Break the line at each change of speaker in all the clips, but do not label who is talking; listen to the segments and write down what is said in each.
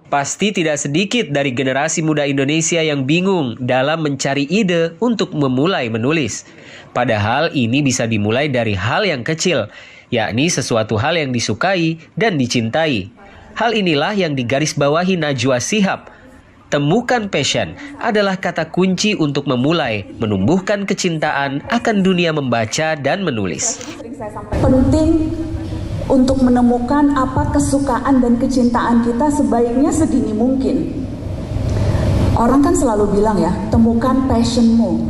Pasti tidak sedikit dari generasi muda Indonesia yang bingung dalam mencari ide untuk memulai menulis. Padahal ini bisa dimulai dari hal yang kecil, yakni sesuatu hal yang disukai dan dicintai. Hal inilah yang digarisbawahi Najwa Shihab. Temukan passion adalah kata kunci untuk memulai menumbuhkan kecintaan akan dunia membaca dan menulis.
Penting untuk menemukan apa kesukaan dan kecintaan kita sebaiknya sedini mungkin. Orang kan selalu bilang ya, temukan passionmu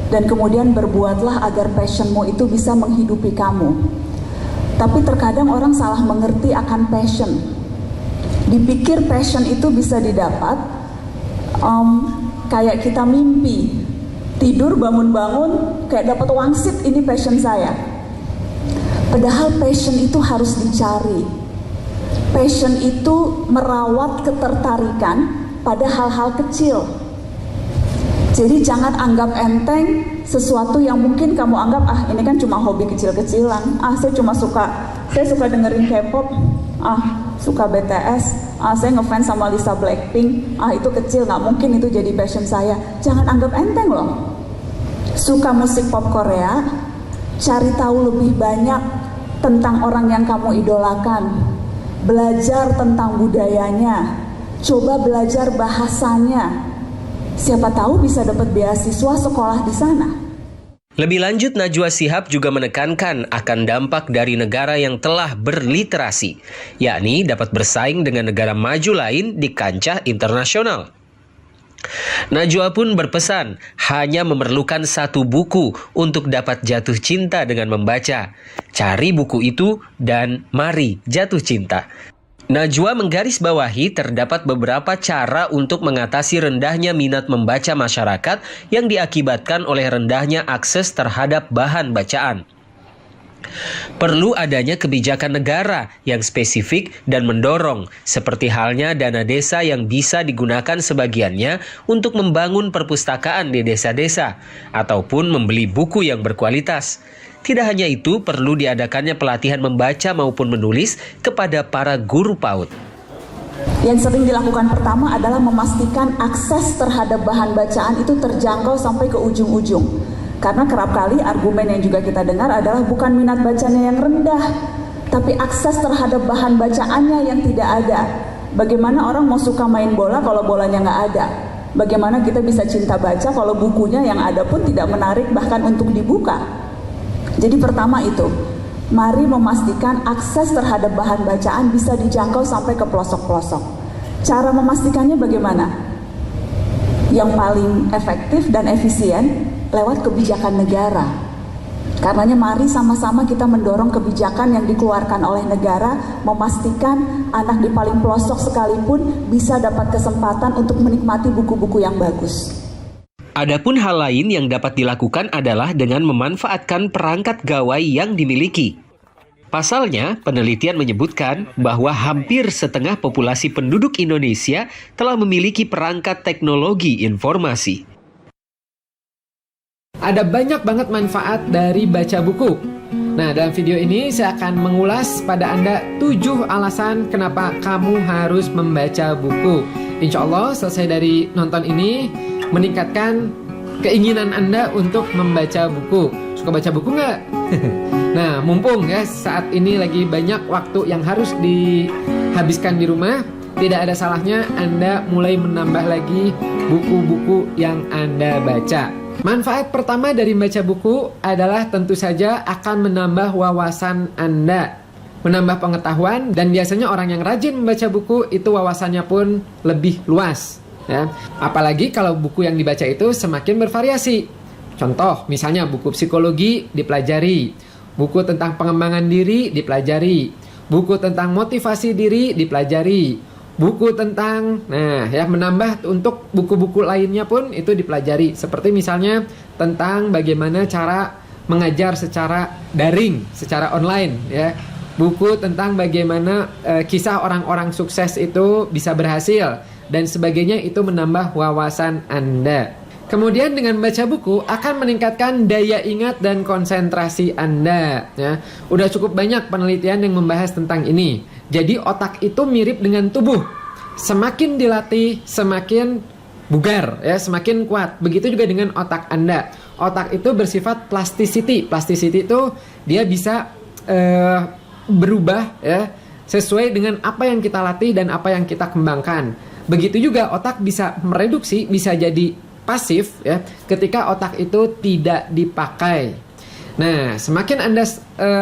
dan kemudian berbuatlah agar passionmu itu bisa menghidupi kamu. Tapi terkadang orang salah mengerti akan passion. Dipikir passion itu bisa didapat kayak kita mimpi, tidur bangun-bangun kayak dapat wangsit, ini passion saya. Padahal passion itu harus dicari. Passion itu merawat ketertarikan pada hal-hal kecil. Jadi jangan anggap enteng sesuatu yang mungkin kamu anggap ini kan cuma hobi kecil-kecilan. Saya suka dengerin K-pop. Suka BTS. Saya ngefans sama Lisa Blackpink. Itu kecil, nggak mungkin itu jadi passion saya. Jangan anggap enteng loh. Suka musik pop Korea, cari tahu lebih banyak tentang orang yang kamu idolakan. Belajar tentang budayanya. Coba belajar bahasanya. Siapa tahu bisa dapat beasiswa sekolah di sana.
Lebih lanjut, Najwa Shihab juga menekankan akan dampak dari negara yang telah berliterasi, yakni dapat bersaing dengan negara maju lain di kancah internasional. Najwa pun berpesan hanya memerlukan satu buku untuk dapat jatuh cinta dengan membaca. Cari buku itu dan mari jatuh cinta. Najwa menggarisbawahi terdapat beberapa cara untuk mengatasi rendahnya minat membaca masyarakat yang diakibatkan oleh rendahnya akses terhadap bahan bacaan. Perlu adanya kebijakan negara yang spesifik dan mendorong, seperti halnya dana desa yang bisa digunakan sebagiannya untuk membangun perpustakaan di desa-desa, ataupun membeli buku yang berkualitas. Tidak hanya itu, perlu diadakannya pelatihan membaca maupun menulis kepada para guru PAUD.
Yang sering dilakukan pertama adalah memastikan akses terhadap bahan bacaan itu terjangkau sampai ke ujung-ujung. Karena kerap kali argumen yang juga kita dengar adalah bukan minat bacanya yang rendah, tapi akses terhadap bahan bacaannya yang tidak ada. Bagaimana orang mau suka main bola kalau bolanya nggak ada? Bagaimana kita bisa cinta baca kalau bukunya yang ada pun tidak menarik bahkan untuk dibuka? Jadi pertama itu, mari memastikan akses terhadap bahan bacaan bisa dijangkau sampai ke pelosok-pelosok. Cara memastikannya bagaimana? Yang paling efektif dan efisien lewat kebijakan negara. Karenanya mari sama-sama kita mendorong kebijakan yang dikeluarkan oleh negara, memastikan anak di paling pelosok sekalipun bisa dapat kesempatan untuk menikmati buku-buku yang bagus.
Adapun hal lain yang dapat dilakukan adalah dengan memanfaatkan perangkat gawai yang dimiliki. Pasalnya, penelitian menyebutkan bahwa hampir setengah populasi penduduk Indonesia telah memiliki perangkat teknologi informasi.
Ada banyak banget manfaat dari baca buku. Nah, dalam video ini saya akan mengulas pada Anda 7 alasan kenapa kamu harus membaca buku. Insya Allah selesai dari nonton ini meningkatkan keinginan Anda untuk membaca buku. Suka baca buku nggak? Nah, mumpung ya saat ini lagi banyak waktu yang harus dihabiskan di rumah, tidak ada salahnya Anda mulai menambah lagi buku-buku yang Anda baca. Manfaat pertama dari membaca buku adalah tentu saja akan menambah wawasan Anda, menambah pengetahuan, dan biasanya orang yang rajin membaca buku itu wawasannya pun lebih luas. Ya, apalagi kalau buku yang dibaca itu semakin bervariasi. Contoh, misalnya buku psikologi dipelajari, buku tentang pengembangan diri dipelajari, buku tentang motivasi diri dipelajari, buku tentang, menambah untuk buku-buku lainnya pun itu dipelajari. Seperti misalnya tentang bagaimana cara mengajar secara daring, secara online, ya. Buku tentang bagaimana kisah orang-orang sukses itu bisa berhasil dan sebagainya, itu menambah wawasan Anda. Kemudian dengan baca buku akan meningkatkan daya ingat dan konsentrasi Anda. Ya, udah cukup banyak penelitian yang membahas tentang ini. Jadi otak itu mirip dengan tubuh. semakin dilatih semakin bugar ya, semakin kuat. Begitu juga dengan otak Anda. Otak itu bersifat plasticity. Plasticity itu dia bisa berubah ya sesuai dengan apa yang kita latih dan apa yang kita kembangkan. Begitu juga otak bisa mereduksi, bisa jadi pasif ya ketika otak itu tidak dipakai. Nah, semakin Anda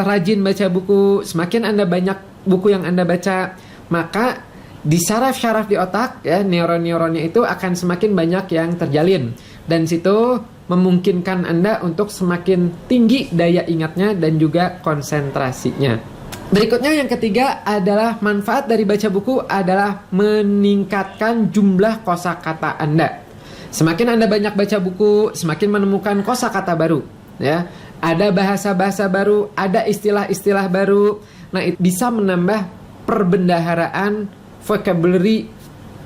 rajin baca buku, semakin Anda banyak buku yang Anda baca, maka di saraf-saraf di otak ya, neuron-neuronnya itu akan semakin banyak yang terjalin, dan situ memungkinkan Anda untuk semakin tinggi daya ingatnya dan juga konsentrasinya. Berikutnya yang ketiga adalah manfaat dari baca buku adalah meningkatkan jumlah kosakata Anda. Semakin Anda banyak baca buku, semakin menemukan kosakata baru ya. Ada bahasa-bahasa baru, ada istilah-istilah baru. Nah, itu bisa menambah perbendaharaan vocabulary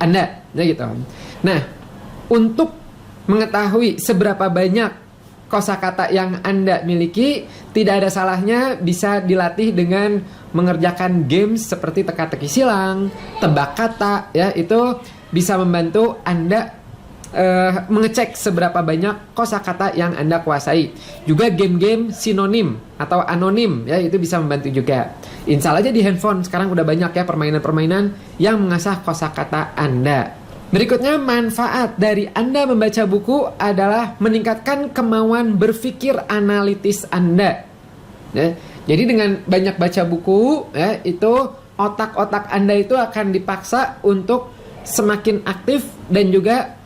Anda, ya gitu. Nah, untuk mengetahui seberapa banyak kosakata yang Anda miliki, tidak ada salahnya bisa dilatih dengan mengerjakan games seperti teka-teki silang, tebak kata, ya itu bisa membantu Anda mengecek seberapa banyak kosakata yang Anda kuasai. Juga game-game sinonim atau anonim ya, itu bisa membantu juga. Install aja di handphone, sekarang udah banyak ya permainan-permainan yang mengasah kosakata Anda. Berikutnya, manfaat dari Anda membaca buku adalah meningkatkan kemauan berpikir analitis Anda ya. Jadi dengan banyak baca buku ya, itu otak-otak Anda itu akan dipaksa untuk semakin aktif, dan juga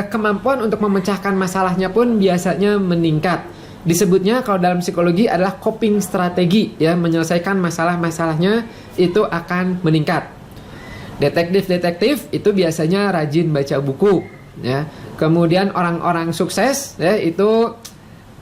kemampuan untuk memecahkan masalahnya pun biasanya meningkat. Disebutnya kalau dalam psikologi adalah coping strategi ya, menyelesaikan masalah-masalahnya itu akan meningkat. Detektif-detektif itu biasanya rajin baca buku ya. Kemudian orang-orang sukses ya, itu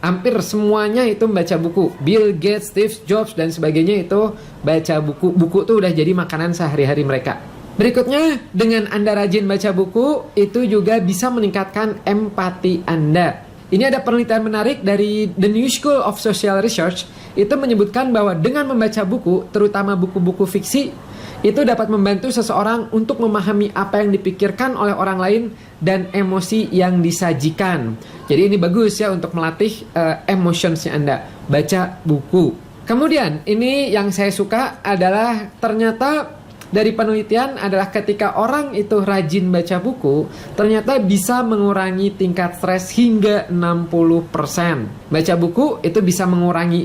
hampir semuanya itu membaca buku. Bill Gates, Steve Jobs dan sebagainya itu baca buku. Buku tuh udah jadi makanan sehari-hari mereka. Berikutnya, dengan Anda rajin baca buku, itu juga bisa meningkatkan empati Anda. Ini ada penelitian menarik dari The New School of Social Research. Itu menyebutkan bahwa dengan membaca buku, terutama buku-buku fiksi, itu dapat membantu seseorang untuk memahami apa yang dipikirkan oleh orang lain dan emosi yang disajikan. Jadi ini bagus ya untuk melatih emotionsnya Anda. Baca buku. Kemudian, ini yang saya suka adalah ternyata dari penelitian adalah ketika orang itu rajin baca buku, ternyata bisa mengurangi tingkat stres hingga 60%. Baca buku itu bisa mengurangi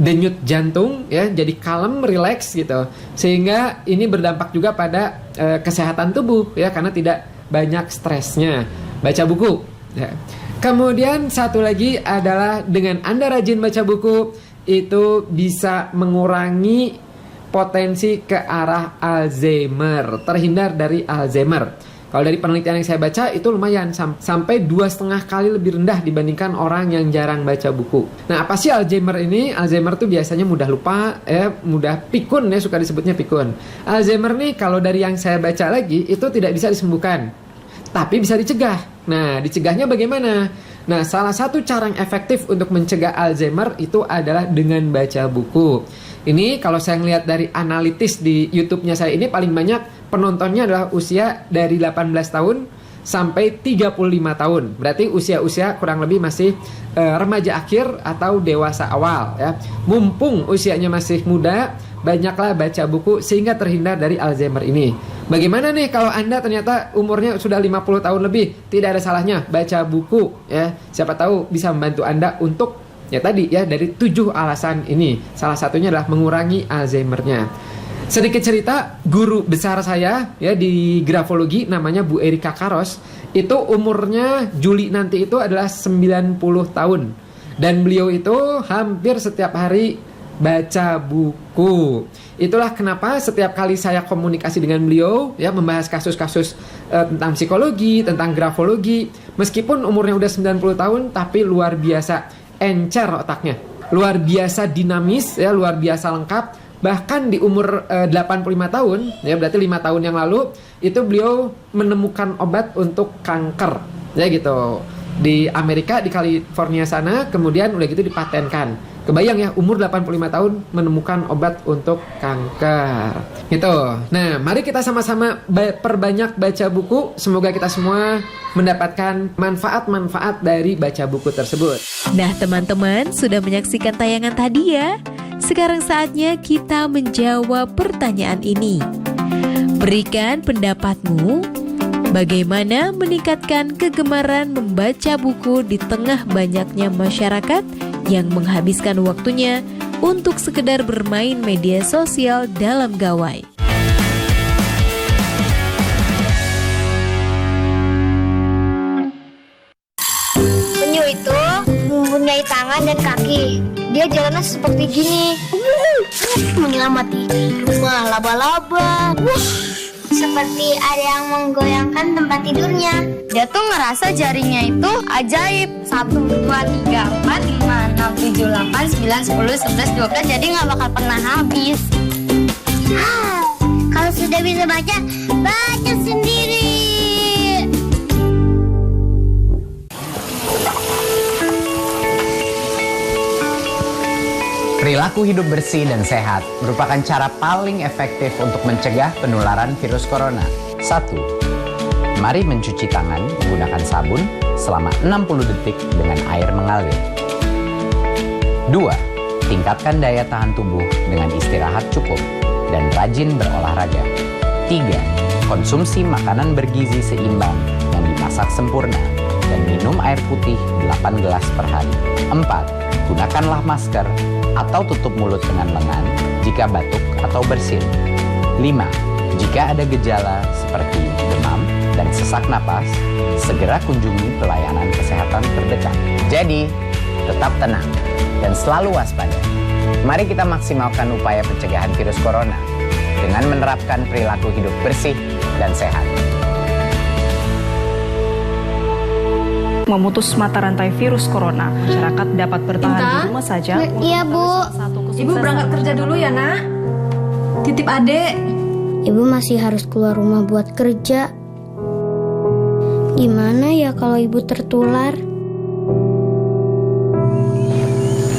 denyut jantung ya, jadi kalem, relax gitu. Sehingga ini berdampak juga pada kesehatan tubuh ya, karena tidak banyak stresnya. Baca buku ya. Kemudian satu lagi adalah dengan Anda rajin baca buku, itu bisa mengurangi potensi ke arah Alzheimer, terhindar dari Alzheimer. Kalau dari penelitian yang saya baca itu lumayan, sampai 2,5 kali lebih rendah dibandingkan orang yang jarang baca buku. Nah, apa sih Alzheimer ini? Alzheimer tuh biasanya mudah lupa, mudah pikun ya, suka disebutnya pikun. Alzheimer nih kalau dari yang saya baca lagi itu tidak bisa disembuhkan, tapi bisa dicegah. Nah, dicegahnya bagaimana? Nah, salah satu cara yang efektif untuk mencegah Alzheimer itu adalah dengan baca buku. Ini kalau saya ngelihat dari analitis di YouTube-nya saya ini, paling banyak penontonnya adalah usia dari 18 tahun sampai 35 tahun. Berarti usia-usia kurang lebih masih remaja akhir atau dewasa awal ya. Mumpung usianya masih muda, banyaklah baca buku sehingga terhindar dari Alzheimer ini. Bagaimana nih kalau Anda ternyata umurnya sudah 50 tahun lebih? Tidak ada salahnya baca buku ya. Siapa tahu bisa membantu Anda untuk ya tadi ya, dari 7 alasan ini. Salah satunya adalah mengurangi Alzheimer-nya. Sedikit cerita, guru besar saya ya di grafologi namanya Bu Erika Karos, itu umurnya Juli nanti itu adalah 90 tahun. Dan beliau itu hampir setiap hari baca buku. Itulah kenapa setiap kali saya komunikasi dengan beliau ya, membahas kasus-kasus tentang psikologi, tentang grafologi, meskipun umurnya udah 90 tahun tapi luar biasa encer otaknya, luar biasa dinamis ya, luar biasa lengkap. Bahkan di umur 85 tahun ya, berarti 5 tahun yang lalu itu beliau menemukan obat untuk kanker ya gitu di Amerika, di California sana. Kemudian udah gitu dipatenkan. Kebayang ya, umur 85 tahun menemukan obat untuk kanker. Gitu. Nah, mari kita sama-sama perbanyak baca buku. Semoga kita semua mendapatkan manfaat-manfaat dari baca buku tersebut.
Nah, teman-teman sudah menyaksikan tayangan tadi ya. Sekarang saatnya kita menjawab pertanyaan ini. Berikan pendapatmu, bagaimana meningkatkan kegemaran membaca buku di tengah banyaknya masyarakat yang menghabiskan waktunya untuk sekedar bermain media sosial dalam gawai.
Penyu itu mempunyai tangan dan kaki. Dia jalannya seperti gini, menyelamati rumah laba-laba. Seperti ada yang menggoyangkan tempat tidurnya. Dia tuh ngerasa jarinya itu ajaib. 1, 2, 3, 4, 5, 6, 7, 8, 9, 10, 11, 12. Jadi gak bakal pernah habis. Kalau sudah bisa baca, baca sendiri.
Perilaku hidup bersih dan sehat merupakan cara paling efektif untuk mencegah penularan virus corona. 1. Mari mencuci tangan menggunakan sabun selama 60 detik dengan air mengalir. 2. Tingkatkan daya tahan tubuh dengan istirahat cukup dan rajin berolahraga. 3. Konsumsi makanan bergizi seimbang yang dimasak sempurna dan minum air putih 8 gelas per hari. 4. Gunakanlah masker atau tutup mulut dengan lengan jika batuk atau bersin. 5. Jika ada gejala seperti demam dan sesak napas, segera kunjungi pelayanan kesehatan terdekat. Jadi, tetap tenang dan selalu waspada. Mari kita maksimalkan upaya pencegahan virus corona dengan menerapkan perilaku hidup bersih dan sehat.
Memutus mata rantai virus corona, masyarakat dapat bertahan di rumah saja.
Iya, Bu.
Ibu berangkat kerja dulu ya, Nak. Titip adek.
Ibu masih harus keluar rumah buat kerja. Gimana ya kalau ibu tertular?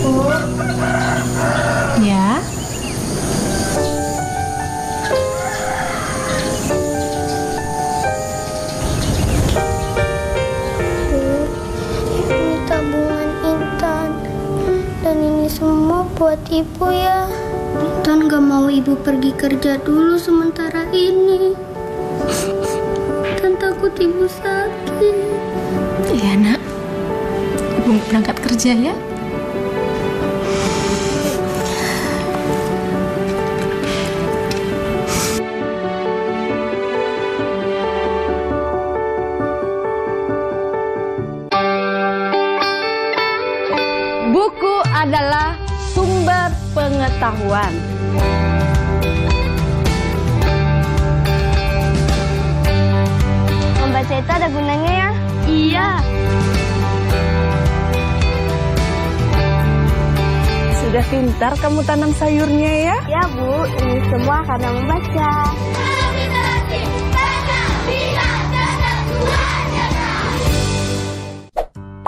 Bu.
Ya.
Ini tabungan Intan. Dan ini semua buat ibu ya. Intan gak mau ibu pergi kerja dulu sementara ini. Intan takut ibu sakit.
Iya, Nak. Ibu berangkat kerja ya.
Buku adalah sumber pengetahuan.
Membaca itu ada gunanya ya?
Iya. Sudah pintar kamu tanam sayurnya ya?
Ya, Bu. Ini semua karena membaca.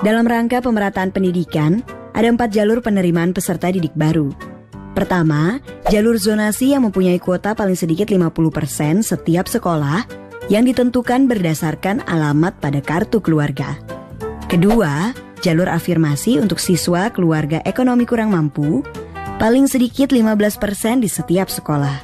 Dalam rangka pemerataan pendidikan, ada 4 jalur penerimaan peserta didik baru. Pertama, jalur zonasi yang mempunyai kuota paling sedikit 50% setiap sekolah yang ditentukan berdasarkan alamat pada kartu keluarga. Kedua, jalur afirmasi untuk siswa keluarga ekonomi kurang mampu, paling sedikit 15% di setiap sekolah.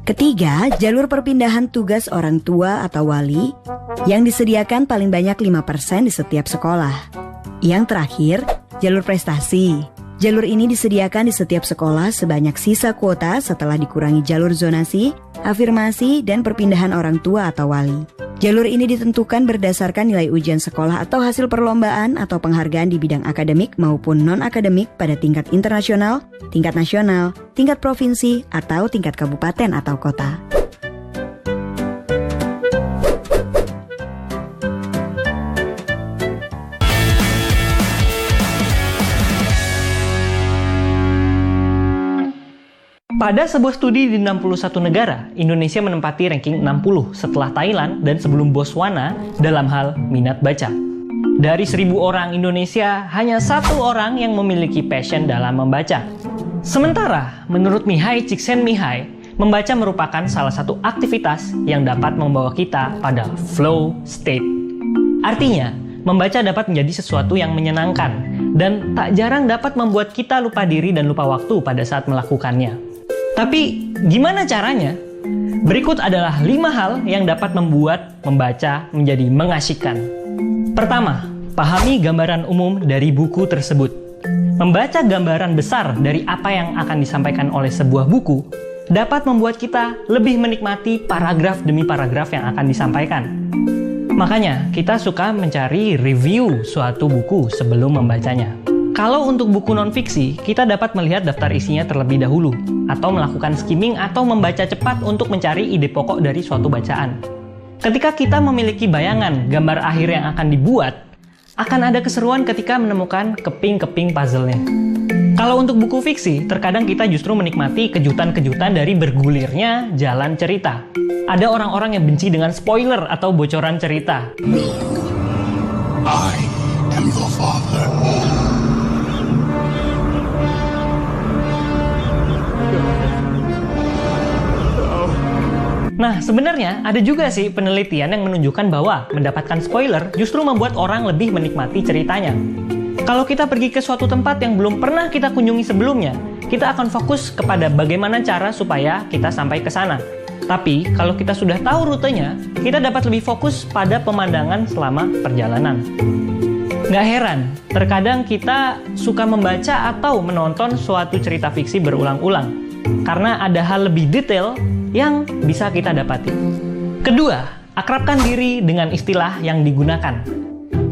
Ketiga, jalur perpindahan tugas orang tua atau wali yang disediakan paling banyak 5% di setiap sekolah. Yang terakhir, jalur prestasi. Jalur ini disediakan di setiap sekolah sebanyak sisa kuota setelah dikurangi jalur zonasi, afirmasi, dan perpindahan orang tua atau wali. Jalur ini ditentukan berdasarkan nilai ujian sekolah atau hasil perlombaan atau penghargaan di bidang akademik maupun non-akademik pada tingkat internasional, tingkat nasional, tingkat provinsi, atau tingkat kabupaten atau kota.
Pada sebuah studi di 61 negara, Indonesia menempati ranking 60 setelah Thailand dan sebelum Botswana dalam hal minat baca. Dari 1.000 orang Indonesia, hanya 1 orang yang memiliki passion dalam membaca. Sementara, menurut Mihai Csikszentmihalyi, membaca merupakan salah satu aktivitas yang dapat membawa kita pada flow state. Artinya, membaca dapat menjadi sesuatu yang menyenangkan dan tak jarang dapat membuat kita lupa diri dan lupa waktu pada saat melakukannya. Tapi, gimana caranya? Berikut adalah 5 hal yang dapat membuat membaca menjadi mengasyikkan. Pertama, pahami gambaran umum dari buku tersebut. Membaca gambaran besar dari apa yang akan disampaikan oleh sebuah buku dapat membuat kita lebih menikmati paragraf demi paragraf yang akan disampaikan. Makanya, kita suka mencari review suatu buku sebelum membacanya. Kalau untuk buku non-fiksi, kita dapat melihat daftar isinya terlebih dahulu, atau melakukan skimming atau membaca cepat untuk mencari ide pokok dari suatu bacaan. Ketika kita memiliki bayangan gambar akhir yang akan dibuat, akan ada keseruan ketika menemukan keping-keping puzzle-nya. Kalau untuk buku fiksi, terkadang kita justru menikmati kejutan-kejutan dari bergulirnya jalan cerita. Ada orang-orang yang benci dengan spoiler atau bocoran cerita.
I am your father.
Nah, sebenarnya ada juga sih penelitian yang menunjukkan bahwa mendapatkan spoiler justru membuat orang lebih menikmati ceritanya. Kalau kita pergi ke suatu tempat yang belum pernah kita kunjungi sebelumnya, kita akan fokus kepada bagaimana cara supaya kita sampai ke sana. Tapi, kalau kita sudah tahu rutenya, kita dapat lebih fokus pada pemandangan selama perjalanan. Nggak heran, terkadang kita suka membaca atau menonton suatu cerita fiksi berulang-ulang, karena ada hal lebih detail yang bisa kita dapati. Kedua, akrabkan diri dengan istilah yang digunakan.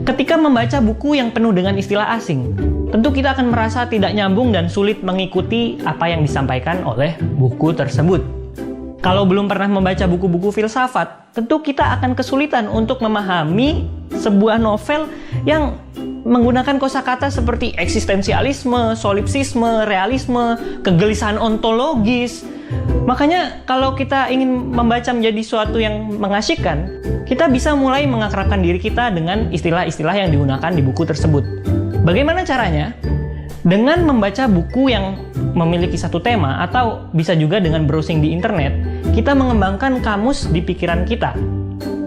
Ketika membaca buku yang penuh dengan istilah asing, tentu kita akan merasa tidak nyambung dan sulit mengikuti apa yang disampaikan oleh buku tersebut. Kalau belum pernah membaca buku-buku filsafat, tentu kita akan kesulitan untuk memahami sebuah novel yang menggunakan kosakata seperti eksistensialisme, solipsisme, realisme, kegelisahan ontologis. Makanya kalau kita ingin membaca menjadi suatu yang mengasyikkan, kita bisa mulai mengakrabkan diri kita dengan istilah-istilah yang digunakan di buku tersebut. Bagaimana caranya? Dengan membaca buku yang memiliki satu tema, atau bisa juga dengan browsing di internet, kita mengembangkan kamus di pikiran kita.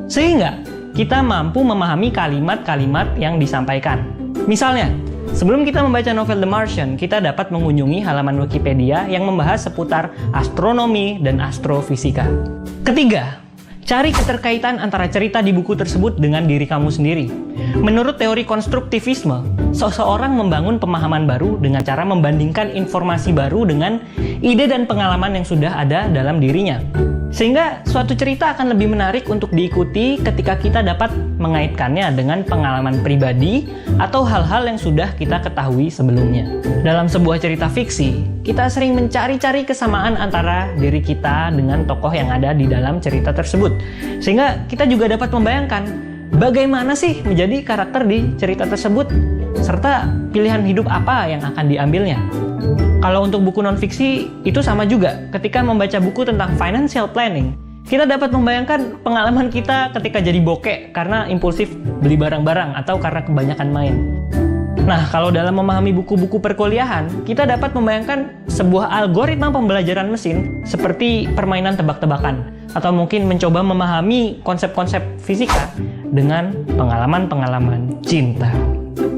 Sehingga kita mampu memahami kalimat-kalimat yang disampaikan. Misalnya, sebelum kita membaca novel The Martian, kita dapat mengunjungi halaman Wikipedia yang membahas seputar astronomi dan astrofisika. Ketiga, cari keterkaitan antara cerita di buku tersebut dengan diri kamu sendiri. Menurut teori konstruktivisme, seseorang membangun pemahaman baru dengan cara membandingkan informasi baru dengan ide dan pengalaman yang sudah ada dalam dirinya. Sehingga suatu cerita akan lebih menarik untuk diikuti ketika kita dapat mengaitkannya dengan pengalaman pribadi atau hal-hal yang sudah kita ketahui sebelumnya. Dalam sebuah cerita fiksi, kita sering mencari-cari kesamaan antara diri kita dengan tokoh yang ada di dalam cerita tersebut. Sehingga kita juga dapat membayangkan bagaimana sih menjadi karakter di cerita tersebut, serta pilihan hidup apa yang akan diambilnya. Kalau untuk buku non-fiksi, itu sama juga. Ketika membaca buku tentang financial planning, kita dapat membayangkan pengalaman kita ketika jadi bokek karena impulsif beli barang-barang atau karena kebanyakan main. Nah, kalau dalam memahami buku-buku perkuliahan, kita dapat membayangkan sebuah algoritma pembelajaran mesin seperti permainan tebak-tebakan, atau mungkin mencoba memahami konsep-konsep fisika dengan pengalaman-pengalaman cinta.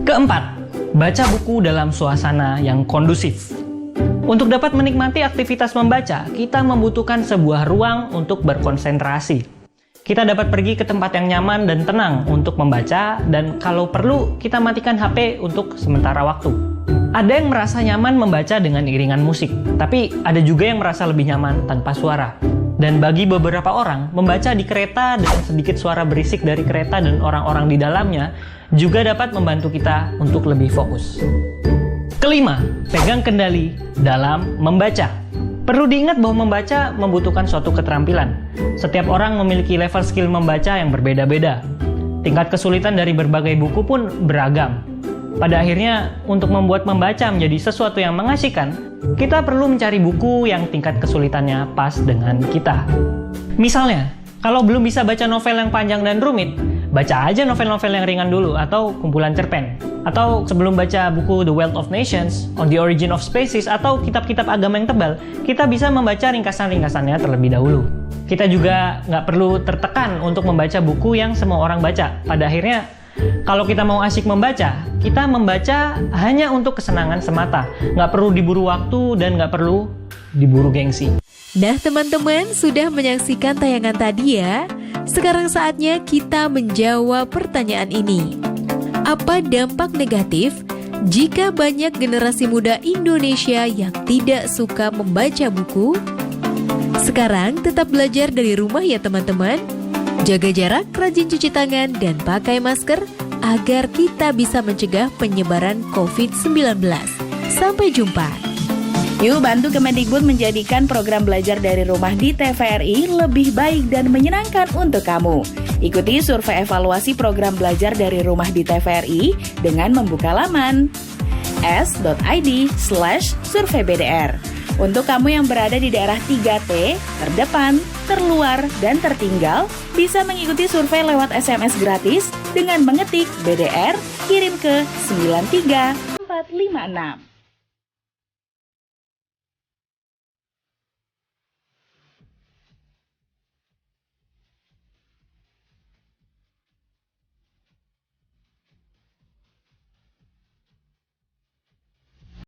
Keempat, baca buku dalam suasana yang kondusif. Untuk dapat menikmati aktivitas membaca, kita membutuhkan sebuah ruang untuk berkonsentrasi. Kita dapat pergi ke tempat yang nyaman dan tenang untuk membaca, dan kalau perlu, kita matikan HP untuk sementara waktu. Ada yang merasa nyaman membaca dengan iringan musik, tapi ada juga yang merasa lebih nyaman tanpa suara. Dan bagi beberapa orang, membaca di kereta dengan sedikit suara berisik dari kereta dan orang-orang di dalamnya juga dapat membantu kita untuk lebih fokus. Kelima, pegang kendali dalam membaca. Perlu diingat bahwa membaca membutuhkan suatu keterampilan. Setiap orang memiliki level skill membaca yang berbeda-beda. Tingkat kesulitan dari berbagai buku pun beragam. Pada akhirnya, untuk membuat membaca menjadi sesuatu yang mengasihkan, kita perlu mencari buku yang tingkat kesulitannya pas dengan kita. Misalnya, kalau belum bisa baca novel yang panjang dan rumit, baca aja novel-novel yang ringan dulu atau kumpulan cerpen. Atau sebelum baca buku The Wealth of Nations, On the Origin of Species, atau kitab-kitab agama yang tebal, kita bisa membaca ringkasan-ringkasannya terlebih dahulu. Kita juga nggak perlu tertekan untuk membaca buku yang semua orang baca. Pada akhirnya, kalau kita mau asyik membaca, kita membaca hanya untuk kesenangan semata. Nggak perlu diburu waktu dan nggak perlu diburu gengsi.
Nah teman-teman, sudah menyaksikan tayangan tadi ya? Sekarang saatnya kita menjawab pertanyaan ini. Apa dampak negatif jika banyak generasi muda Indonesia yang tidak suka membaca buku? Sekarang tetap belajar dari rumah ya teman-teman. Jaga jarak, rajin cuci tangan, dan pakai masker agar kita bisa mencegah penyebaran COVID-19. Sampai jumpa.
Yuk bantu Kemendikbud menjadikan program belajar dari rumah di TVRI lebih baik dan menyenangkan untuk kamu. Ikuti survei evaluasi program belajar dari rumah di TVRI dengan membuka laman s.id/surveybdr. Untuk kamu yang berada di daerah 3T, terdepan, terluar, dan tertinggal, bisa mengikuti survei lewat SMS gratis dengan mengetik BDR, kirim ke 93456.